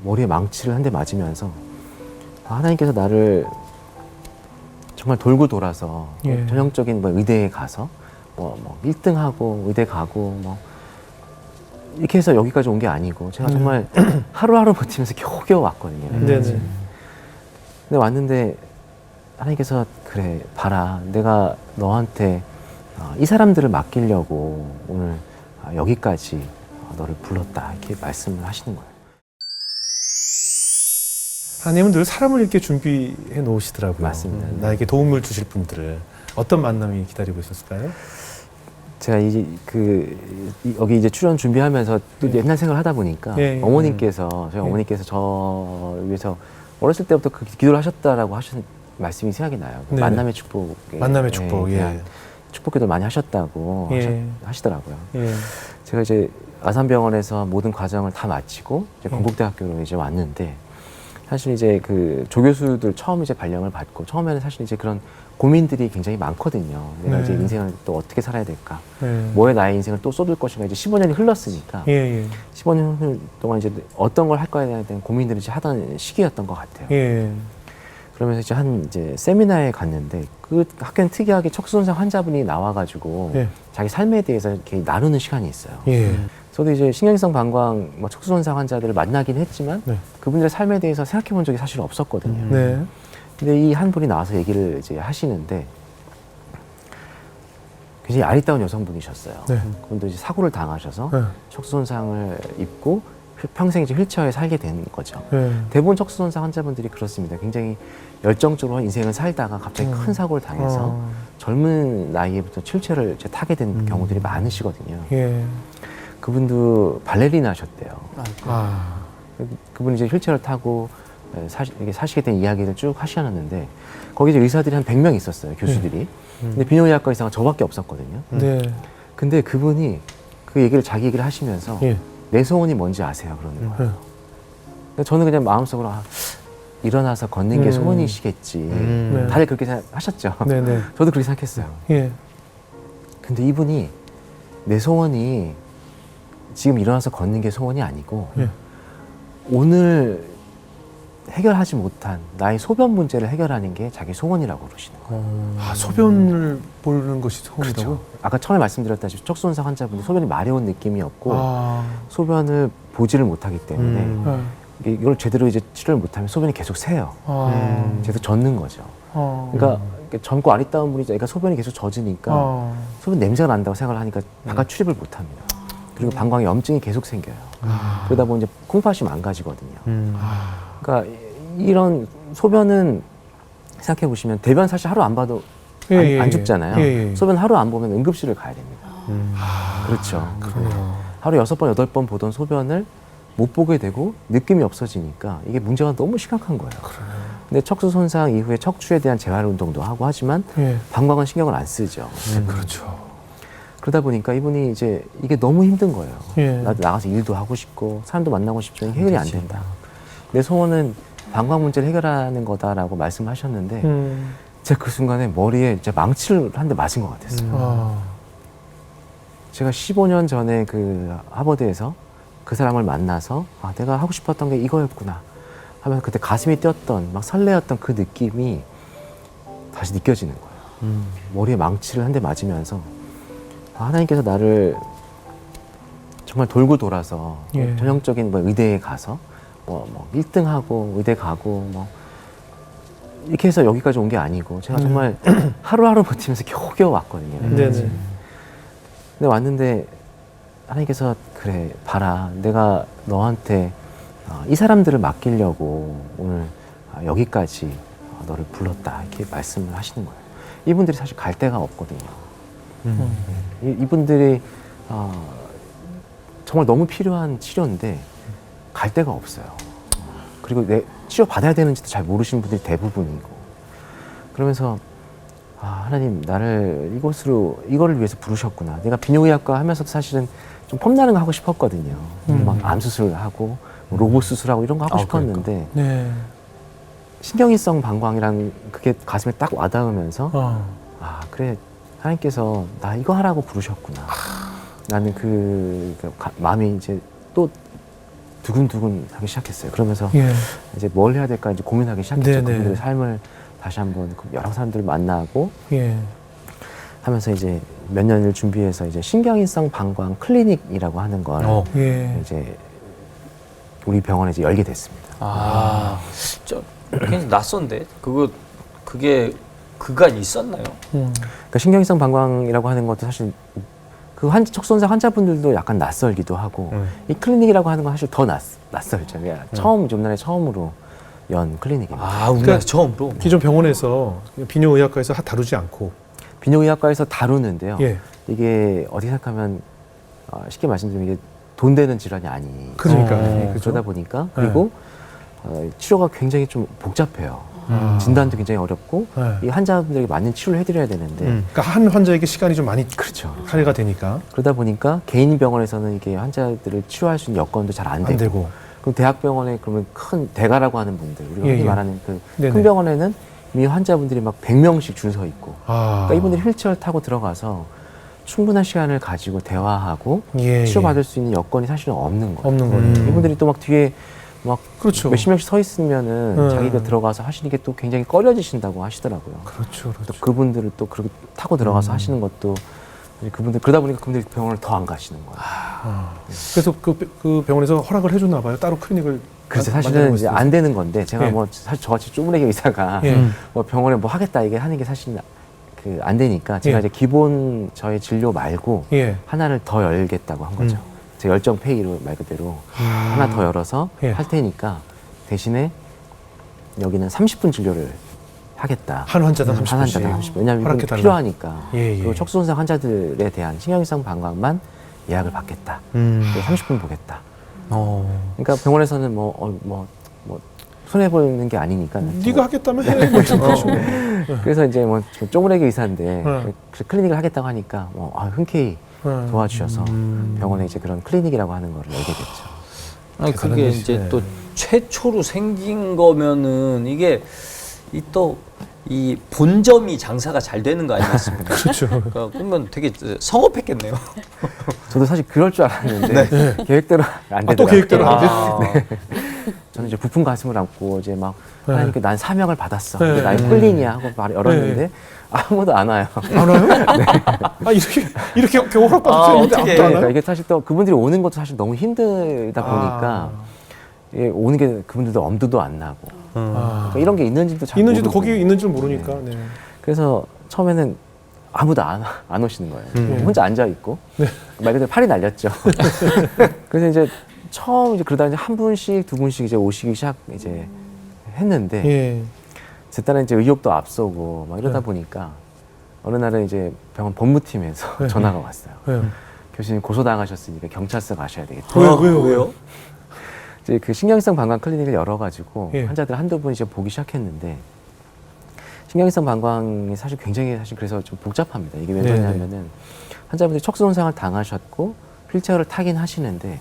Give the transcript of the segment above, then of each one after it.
머리에 망치를 한 대 맞으면서 하나님께서 나를 정말 돌고 돌아서 예. 전형적인 뭐 의대에 가서 뭐 1등하고 의대 가고 뭐 이렇게 해서 여기까지 온 게 아니고 제가 정말 하루하루 버티면서 겨우겨우 왔거든요. 네네. 근데 왔는데 하나님께서 그래 봐라, 내가 너한테 이 사람들을 맡기려고 오늘 여기까지 너를 불렀다, 이렇게 말씀을 하시는 거예요. 하나님은 늘 사람을 이렇게 준비해 놓으시더라고요. 맞습니다. 나에게 도움을 주실 분들을. 어떤 만남이 기다리고 있었을까요? 제가 여기 이제 출연 준비하면서 또 옛날 생각을 하다 보니까 예. 어머님께서 저희 예. 어머니께서 저 위해서 어렸을 때부터 그 기도를 하셨다라고 하시는 말씀이 생각이 나요. 네네. 만남의 축복. 만남의 축복. 예. 축복기도 많이 하셨다고 예. 하시더라고요. 예. 제가 이제 아산병원에서 모든 과정을 다 마치고 이제 건국대학교로 이제 왔는데, 사실 이제 그 조교수들 처음 이제 발령을 받고 처음에는 사실 이제 그런 고민들이 굉장히 많거든요. 내가 네. 이제 인생을 또 어떻게 살아야 될까? 네. 뭐에 나의 인생을 또 쏟을 것인가? 이제 15년이 흘렀으니까 예. 15년 동안 이제 어떤 걸 할 거에 대한 고민들을 이제 하던 시기였던 것 같아요. 예. 그러면서 이제 세미나에 갔는데 그 학교는 특이하게 척수손상 환자분이 나와가지고 예. 자기 삶에 대해서 이렇게 나누는 시간이 있어요. 예. 저도 이제 신경성 방광, 척수손상 환자들을 만나긴 했지만 네. 그분들의 삶에 대해서 생각해 본 적이 사실 없었거든요. 네. 근데 이 한 분이 나와서 얘기를 이제 하시는데 굉장히 아리따운 여성분이셨어요. 네. 그분도 이제 사고를 당하셔서 네. 척수손상을 입고 평생 이제 휠체어에 살게 된 거죠. 네. 대부분 척수손상 환자분들이 그렇습니다. 굉장히 열정적으로 인생을 살다가 갑자기 큰 사고를 당해서 젊은 나이에부터 휠체어를 이제 타게 된 경우들이 많으시거든요. 예. 그분도 발레리나 하셨대요. 아. 그분이 이제 휠체어를 타고 사시게 된 이야기를 쭉 하시는데, 거기 이제 의사들이 한 100명 있었어요, 교수들이. 근데 비뇨기과과 의사가 저밖에 없었거든요. 네. 근데 그분이 자기 얘기를 하시면서 예. 내 소원이 뭔지 아세요? 그러는 거예요. 근데 저는 그냥 마음속으로 일어나서 걷는 게 소원이시겠지. 네. 다들 그렇게 하셨죠. 네네. 저도 그렇게 생각했어요. 예. 근데 이분이 내 소원이 지금 일어나서 걷는 게 소원이 아니고 예. 오늘 해결하지 못한 나의 소변 문제를 해결하는 게 자기 소원이라고 그러시는 거예요. 아, 소변을 보는 것이 소원이라고? 그렇죠. 아까 처음에 말씀드렸다시피 척수손상 환자분이 소변이 마려운 느낌이 없고 아. 소변을 보지를 못하기 때문에 네. 이걸 제대로 이제 치료를 못하면 소변이 계속 새요. 계속 젖는 거죠. 그러니까 젊고 아리따운 분이 그러니까 소변이 계속 젖으니까 소변 냄새가 난다고 생각을 하니까 바깥 출입을 못합니다. 그리고 방광에 염증이 계속 생겨요. 그러다 보니 이제 콩팥이 망가지거든요. 그러니까 이런 소변은 생각해 보시면 대변 사실 하루 안 봐도 안 죽잖아요. 소변 하루 안 보면 응급실을 가야 됩니다. 그렇죠. 그러네요. 하루 6번, 8번 보던 소변을 못 보게 되고 느낌이 없어지니까 이게 문제가 너무 심각한 거예요. 근데 척수 손상 이후에 척추에 대한 재활 운동도 하고 하지만 방광은 신경을 안 쓰죠. 그렇죠. 그러다 보니까 이분이 이제 이게 너무 힘든 거예요. 예. 나도 나가서 일도 하고 싶고 사람도 만나고 싶지만 해결이 안 된다. 내 소원은 방광 문제를 해결하는 거다라고 말씀하셨는데 제가 그 순간에 머리에 제 망치를 한 대 맞은 것 같았어요. 제가 15년 전에 그 하버드에서 그 사람을 만나서 내가 하고 싶었던 게 이거였구나 하면서 그때 가슴이 뛰었던 막 설레었던 그 느낌이 다시 느껴지는 거예요. 머리에 망치를 한 대 맞으면서 하나님께서 나를 정말 돌고 돌아서 전형적인 뭐 의대에 가서 뭐 1등하고 의대 가고 뭐 이렇게 해서 여기까지 온 게 아니고 제가 정말 하루하루 버티면서 겨우겨우 왔거든요. 네네. 근데 왔는데 하나님께서 그래 봐라, 내가 너한테 이 사람들을 맡기려고 오늘 여기까지 너를 불렀다, 이렇게 말씀을 하시는 거예요. 이분들이 사실 갈 데가 없거든요. 이분들이 정말 너무 필요한 치료인데 갈 데가 없어요. 그리고 내 치료 받아야 되는지도 잘 모르시는 분들이 대부분이고, 그러면서 하나님 나를 이거를 위해서 부르셨구나. 내가 비뇨기학과 하면서도 사실은 좀 폼나는 거 하고 싶었거든요. 막 암 수술하고 로봇 수술하고 이런 거 하고 싶었는데 네. 신경이성 방광이란 그게 가슴에 딱 와닿으면서 그래, 하나님께서 나 이거 하라고 부르셨구나. 나는 마음이 이제 또 두근두근 하기 시작했어요. 그러면서 예. 이제 뭘 해야 될까 이제 고민하기 시작했죠. 네네. 그분들의 삶을 다시 한번 여러 사람들을 만나고 예. 하면서 이제 몇 년을 준비해서 이제 신경인성 방광 클리닉이라고 하는 걸 예. 이제 우리 병원에 이제 열게 됐습니다. 저 굉장히 낯선데 그게 그가 있었나요? 그러니까 신경인성 방광이라고 하는 것도 사실 그 척수원상 환자분들도 약간 낯설기도 하고 이 클리닉이라고 하는 건 사실 더 낯설죠. 그러니까 우리나라에 처음으로 연 클리닉입니다. 우리나라 처음으로. 기존 병원에서 비뇨의학과에서 다루지 않고 비뇨의학과에서 다루는데요. 예. 이게 어떻게 생각하면 쉽게 말씀드리면 이게 돈 되는 질환이 아니에요. 그러니까 그렇죠? 그러다 보니까 그리고 치료가 굉장히 좀 복잡해요. 진단도 굉장히 어렵고 이 환자분들에게 맞는 치료를 해드려야 되는데 그러니까 한 환자에게 시간이 좀 많이 그렇죠. 할애가 되니까 그러다 보니까 개인 병원에서는 이게 환자들을 치료할 수 있는 여건도 잘 안 되고 그럼 대학병원에 그러면 큰 대가라고 하는 분들 우리가 흔히 말하는 그 큰 병원에는 이미 환자분들이 막 100명씩 줄 서 있고 그러니까 이분들이 휠체어를 타고 들어가서 충분한 시간을 가지고 대화하고 치료받을 수 있는 여건이 사실은 없는 거예요. 이분들이 또 막 뒤에 막 그렇죠. 몇십 명씩 서 있으면은 자기가 들어가서 하시는 게 또 굉장히 꺼려지신다고 하시더라고요. 그렇죠. 또 그분들을 또 그렇게 타고 들어가서 하시는 것도 그분들 그러다 보니까 그분들이 병원을 더 안 가시는 거예요. 그래서 그 병원에서 허락을 해주나 봐요. 따로 클리닉을. 글쎄 사실은 이제 안 되는 건데 제가 예. 뭐 사실 저같이 쪼무레기 의사가 뭐 병원에 뭐 하겠다 이게 하는 게 사실 그 안 되니까 제가 이제 기본 저의 진료 말고 하나를 더 열겠다고 한 거죠. 제 열정 페이로 말 그대로 하나 더 열어서 할 테니까 대신에 여기는 30분 진료를 하겠다. 한 환자당 30분씩. 한 환자당 30분. 왜냐하면 이건 필요하니까. 그리고 척수손상 환자들에 대한 신경이상 방광만 예약을 받겠다. 30분 보겠다. 그러니까 병원에서는 뭐 손해 보는 게 아니니까. 네가 하겠다면 해. 그래서 이제 뭐 쪼무레기 의사인데 클리닉을 하겠다고 하니까 흔쾌히 도와주셔서 병원에 이제 그런 클리닉이라고 하는 거를 열게 됐죠. 그게 이제 또 최초로 생긴 거면은 이게 이 본점이 장사가 잘 되는 거 아니겠습니까? 그렇죠. 그러니까 그러면 되게 성업했겠네요. 저도 사실 그럴 줄 알았는데 계획대로 안 되더라고요. 또 계획대로 안 돼? 저는 이제 부푼 가슴을 안고 이제 막 하나님께 난 사명을 받았어. 이게 나의 콜링이야 하고 말 열었는데 아무도 안 와요. 안 와요? 이렇게 허락받았는데 아무도 안 와요? 그러니까 이게 사실 또 그분들이 오는 것도 사실 너무 힘들다 보니까 오는 게 그분들도 엄두도 안 나고 그러니까 이런 게 있는지도 잘 모르고 거기 있는 줄 모르니까. 그래서 처음에는 아무도 안 오시는 거예요. 혼자 앉아 있고 말 그대로 팔이 날렸죠. 그래서 이제 처음 이제 그러다 이제 한 분씩 두 분씩 이제 오시기 시작 이제 했는데 제 딸은 이제 의욕도 앞서고 막 이러다 보니까 어느 날은 이제 병원 법무팀에서 전화가 왔어요. 교수님 고소당하셨으니까 경찰서 가셔야 되겠다. 왜요? 이제 그 신경이성 방광 클리닉을 열어가지고 환자들 한두 분 이제 보기 시작했는데 신경이성 방광이 사실 굉장히 그래서 좀 복잡합니다. 이게 왜 그러냐면은 환자분들이 척수 손상을 당하셨고 휠체어를 타긴 하시는데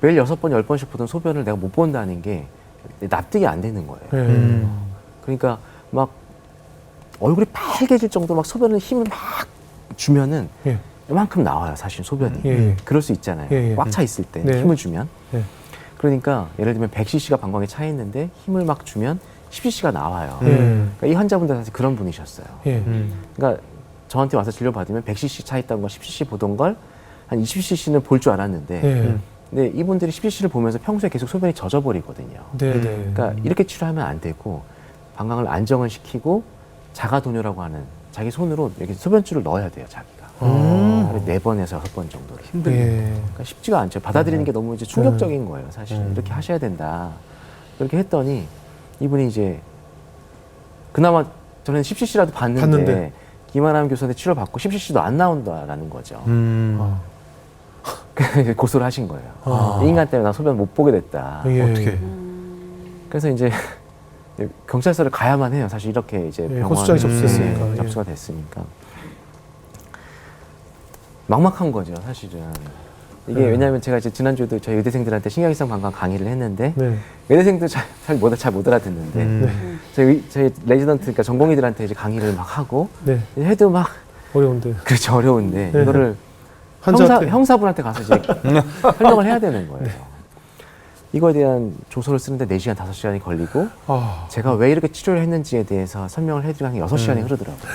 매일 6번, 10번씩 보던 소변을 내가 못 본다는 게 납득이 안 되는 거예요. 그러니까 막 얼굴이 빨개질 정도로 막 소변을 힘을 막 주면은 이만큼 나와요, 사실 소변이. 그럴 수 있잖아요. 꽉 차 있을 때 힘을 주면. 그러니까 예를 들면 100cc가 방광에 차 있는데 힘을 막 주면 10cc가 나와요. 그러니까 이 환자분들은 사실 그런 분이셨어요. 그러니까 저한테 와서 진료 받으면 100cc 차 있다는 거 10cc 보던 걸 한 20cc는 볼 줄 알았는데 근데 이분들이 10cc를 보면서 평소에 계속 소변이 젖어버리거든요. 그러니까 이렇게 치료하면 안 되고 방광을 안정을 시키고 자가도뇨라고 하는 자기 손으로 이렇게 소변줄을 넣어야 돼요, 자기가. 하루에 4번에서 6번 정도를. 그러니까 쉽지가 않죠. 받아들이는 게 너무 이제 충격적인 거예요, 사실. 이렇게 하셔야 된다. 그렇게 했더니 이분이 이제 그나마 저는 10cc라도 봤는데 김아람 교수한테 치료받고 10cc도 안 나온다라는 거죠. 그래서 고소를 하신 거예요. 이 인간 때문에 나 소변 못 보게 됐다. 어떻게? 그래서 이제 경찰서를 가야만 해요. 사실 이렇게 이제 호수장이 접수됐으니까. 접수가 됐으니까. 막막한 거죠, 사실은. 이게 왜냐하면 제가 이제 지난주에도 저희 의대생들한테 신경이성 방광 강의를 했는데 의대생들 잘 못 알아듣는데 저희 레지던트 그러니까 전공의들한테 이제 강의를 막 하고 해도 막 어려운데. 그렇죠, 어려운데 이거를 형사분한테 가서 이제 설명을 해야 되는 거예요. 이거에 대한 조서를 쓰는데 4시간, 5시간이 걸리고 제가 왜 이렇게 치료를 했는지에 대해서 설명을 해드리는 게 6시간이 흐르더라고요.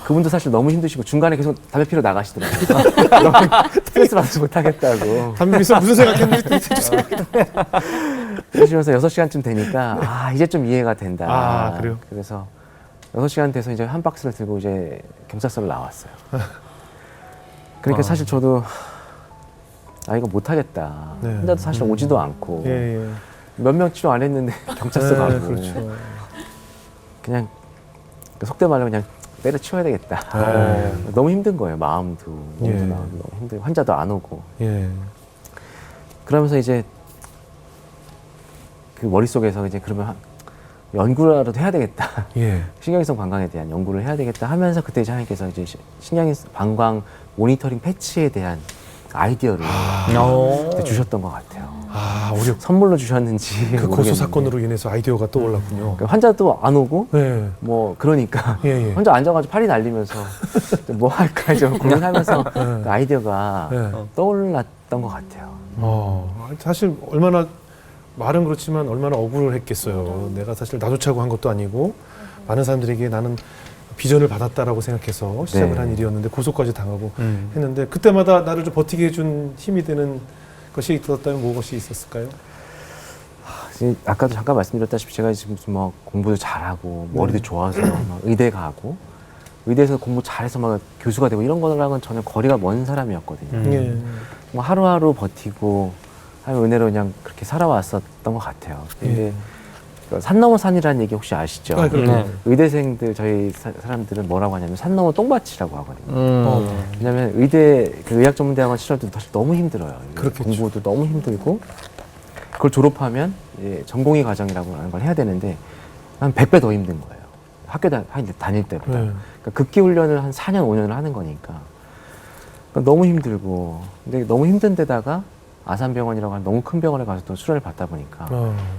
그분도 사실 너무 힘드시고 중간에 계속 담배 피러 나가시더라고요. 너무 스트레스 받지 못하겠다고. 담배 피서 무슨 생각했는지 그러시면서 6시간쯤 되니까 이제 좀 이해가 된다. 그래요? 그래서 6시간 돼서 이제 한 박스를 들고 이제 경찰서를 나왔어요. 그러니까 사실 저도 이거 못하겠다. 네. 혼자도 사실 오지도 않고 예. 몇 명 치료 안 했는데 경찰서 가고 그렇죠. 그냥 속된 말로 그냥 때려치워야 되겠다. 너무 힘든 거예요. 마음도 몸도 예. 너무 힘들고 환자도 안 오고 예. 그러면서 이제 그 머릿속에서 이제 그러면 연구라도 해야 되겠다. 예. 신경이성 방광에 대한 연구를 해야 되겠다 하면서 그때 이제 하나님께서 이제 신경이성 방광 모니터링 패치에 대한 아이디어를 그때 주셨던 것 같아요. 오히려 선물로 주셨는지 그 고소 모르겠는데. 사건으로 인해서 아이디어가 떠올랐군요. 그러니까 환자도 안 오고 네. 뭐 그러니까 예. 혼자 앉아가지고 팔이 날리면서 뭐 할까 좀 고민하면서 그 아이디어가 네. 떠올랐던 것 같아요. 사실 얼마나 말은 그렇지만 얼마나 억울했겠어요. 내가 사실 나조차고 한 것도 아니고 많은 사람들에게 나는 비전을 받았다라고 생각해서 시작을 네. 한 일이었는데 고소까지 당하고 했는데 그때마다 나를 좀 버티게 해준 힘이 되는 것이 있었다면 무엇이 있었을까요? 아까도 잠깐 말씀드렸다시피 제가 지금 막 공부도 잘하고 머리도 좋아서 막 의대 가고 의대에서 공부 잘해서 막 교수가 되고 이런 거랑은 전혀 거리가 먼 사람이었거든요. 예. 뭐 하루하루 버티고 하나님 은혜로 그냥 그렇게 살아왔었던 것 같아요. 근데 산 넘어 산이라는 얘기 혹시 아시죠? 그렇죠. 의대생들 저희 사람들은 뭐라고 하냐면 산 넘어 똥밭이라고 하거든요. 왜냐하면 의대 그 의학전문대학원 시절도 사실 너무 힘들어요. 그렇겠죠. 공부도 너무 힘들고 그걸 졸업하면 이제 전공의 과정이라고 하는 걸 해야 되는데 한 100배 더 힘든 거예요. 학교 다닐 때보다. 네. 그러니까 극기 훈련을 한 4년, 5년을 하는 거니까. 그러니까 너무 힘들고 근데 너무 힘든 데다가 아산병원이라고 하는 너무 큰 병원에 가서 또 수련을 받다 보니까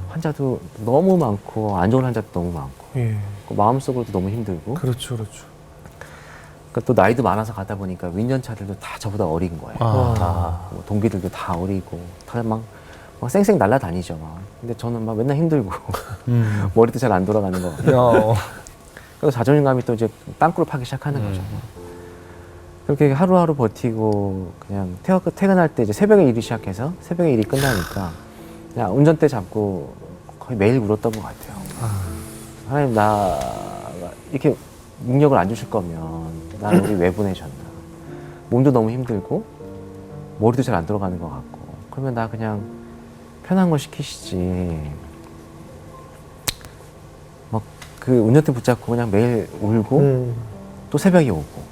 환자도 너무 많고 안 좋은 환자도 너무 많고 예. 마음속으로도 너무 힘들고 그렇죠. 그러니까 또 나이도 많아서 가다 보니까 윈년차들도 다 저보다 어린 거예요. 다 뭐 동기들도 다 어리고 다 막 쌩쌩 날아다니죠. 막. 근데 저는 막 맨날 힘들고 머리도 잘 안 돌아가는 거 같아요. 그래서 자존감이 또 이제 땅굴을 파기 시작하는 거죠. 그렇게 하루하루 버티고 그냥 퇴근할 때 이제 새벽에 일이 시작해서 새벽에 일이 끝나니까 그냥 운전대 잡고 거의 매일 울었던 것 같아요. 하나님 나 이렇게 능력을 안 주실 거면 나를 여기 왜 보내셨나. 몸도 너무 힘들고 머리도 잘 안 돌아가는 것 같고 그러면 나 그냥 편한 거 시키시지. 막 그 운전대 붙잡고 그냥 매일 울고 또 새벽에 오고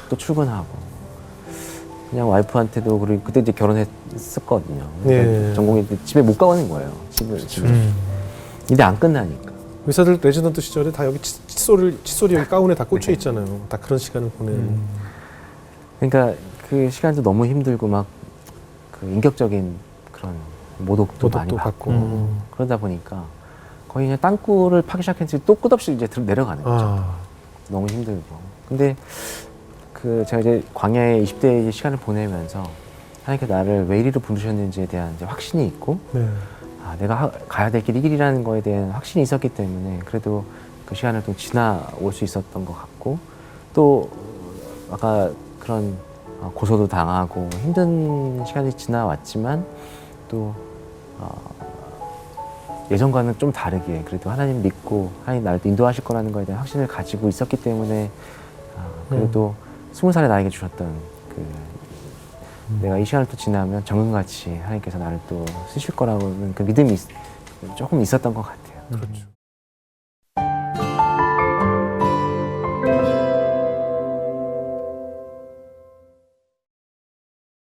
또 출근하고 그냥 와이프한테도 그리고 그때 이제 결혼했었거든요. 예. 전공이 집에 못 가는 거예요. 집에 일이 안 끝나니까. 의사들 레지던트 시절에 다 여기 칫솔이 여기 가운에 다 꽂혀 있잖아요. 다 그런 시간을 보내는. 그러니까 그 시간도 너무 힘들고 막 그 인격적인 그런 모독도 많이 받고 그러다 보니까 거의 그냥 땅굴을 파기 시작했는지 또 끝없이 이제 내려가는 거죠. 너무 힘들고. 근데 그 제가 이제 광야에 20대의 시간을 보내면서 하나님께 나를 왜 이리로 부르셨는지에 대한 이제 확신이 있고 내가 가야 될 길이 이 길이라는 거에 대한 확신이 있었기 때문에 그래도 그 시간을 좀 지나올 수 있었던 것 같고 또 아까 그런 고소도 당하고 힘든 시간이 지나왔지만 또 예전과는 좀 다르게 그래도 하나님 믿고 하나님 나를 인도하실 거라는 거에 대한 확신을 가지고 있었기 때문에 그래도 20살에 나에게 주셨던 내가 이 시간을 또 지나면 정금같이 하나님께서 나를 또 쓰실 거라는 그 믿음이 조금 있었던 것 같아요. 그렇죠.